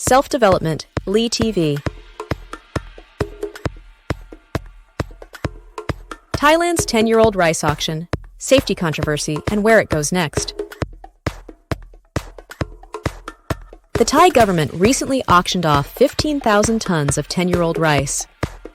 Self-development, Lee TV. Thailand's 10-year-old rice auction, safety controversy, and where it goes next. The Thai government recently auctioned off 15,000 tons of 10-year-old rice.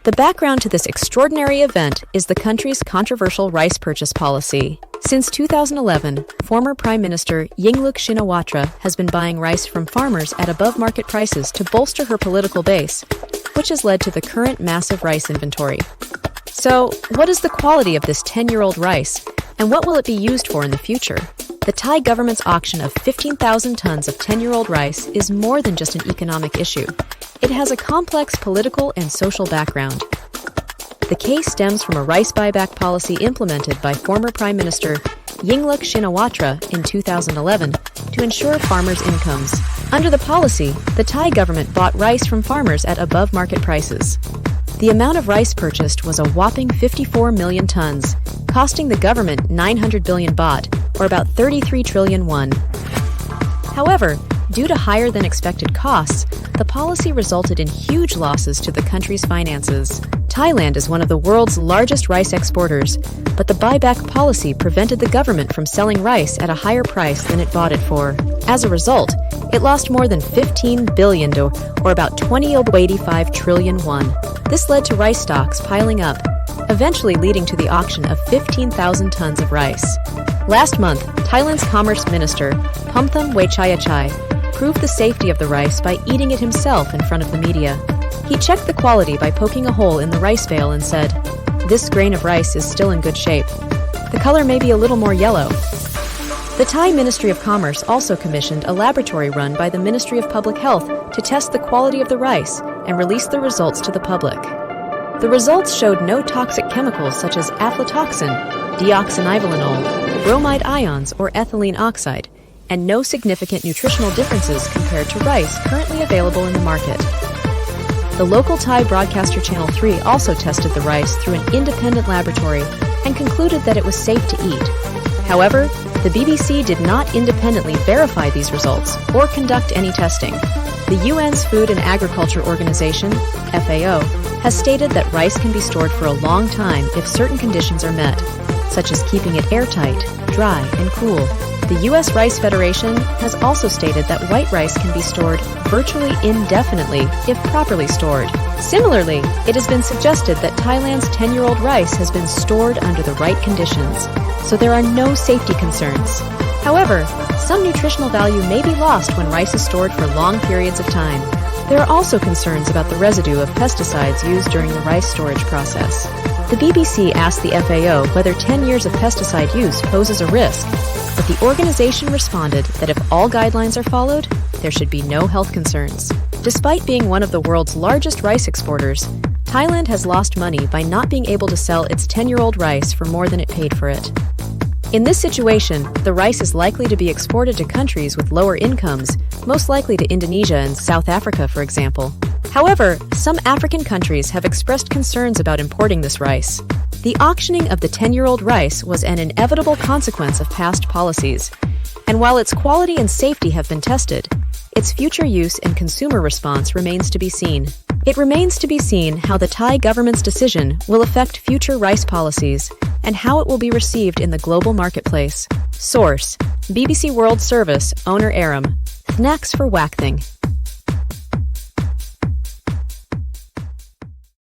The background to this extraordinary event is the country's controversial rice purchase policy. Since 2011, former Prime Minister Yingluck Shinawatra has been buying rice from farmers at above-market prices to bolster her political base, which has led to the current massive rice inventory. So, what is the quality of this 10-year-old rice, and what will it be used for in the future? The Thai government's auction of 15,000 tons of 10-year-old rice is more than just an economic issue. It has a complex political and social background. The case stems from a rice buyback policy implemented by former Prime Minister Yingluck Shinawatra in 2011 to ensure farmers' incomes. Under the policy, the Thai government bought rice from farmers at above-market prices. The amount of rice purchased was a whopping 54 million tons, costing the government 900 billion baht, or about 33 trillion won. However, due to higher-than-expected costs, the policy resulted in huge losses to the country's finances. Thailand is one of the world's largest rice exporters, but the buyback policy prevented the government from selling rice at a higher price than it bought it for. As a result, it lost more than 15 billion or about 20.85 trillion won. This led to rice stocks piling up, eventually leading to the auction of 15,000 tons of rice. Last month, Thailand's Commerce Minister, Phumtham Wechayachai, proved the safety of the rice by eating it himself in front of the media. He checked the quality by poking a hole in the rice bale and said, "This grain of rice is still in good shape. The color may be a little more yellow." The Thai Ministry of Commerce also commissioned a laboratory run by the Ministry of Public Health to test the quality of the rice and release the results to the public. The results showed no toxic chemicals such as aflatoxin, deoxynivalenol, bromide ions, or ethylene oxide, and no significant nutritional differences compared to rice currently available in the market. The local Thai broadcaster Channel 3 also tested the rice through an independent laboratory and concluded that it was safe to eat. However, the BBC did not independently verify these results or conduct any testing. The UN's Food and Agriculture Organization, FAO, has stated that rice can be stored for a long time if certain conditions are met, such as keeping it airtight, dry, and cool. The U.S. Rice Federation has also stated that white rice can be stored virtually indefinitely if properly stored. Similarly, it has been suggested that Thailand's 10-year-old rice has been stored under the right conditions, so there are no safety concerns. However, some nutritional value may be lost when rice is stored for long periods of time. There are also concerns about the residue of pesticides used during the rice storage process. The BBC asked the FAO whether 10 years of pesticide use poses a risk, but the organization responded that if all guidelines are followed, there should be no health concerns. Despite being one of the world's largest rice exporters, Thailand has lost money by not being able to sell its 10-year-old rice for more than it paid for it. In this situation, the rice is likely to be exported to countries with lower incomes, most likely to Indonesia and South Africa, for example. However, some African countries have expressed concerns about importing this rice. The auctioning of the 10-year-old rice was an inevitable consequence of past policies, and while its quality and safety have been tested, its future use and consumer response remains to be seen. It remains to be seen how the Thai government's decision will affect future rice policies and how it will be received in the global marketplace. Source: BBC World Service, Owner Aram. Snacks for Whackthing.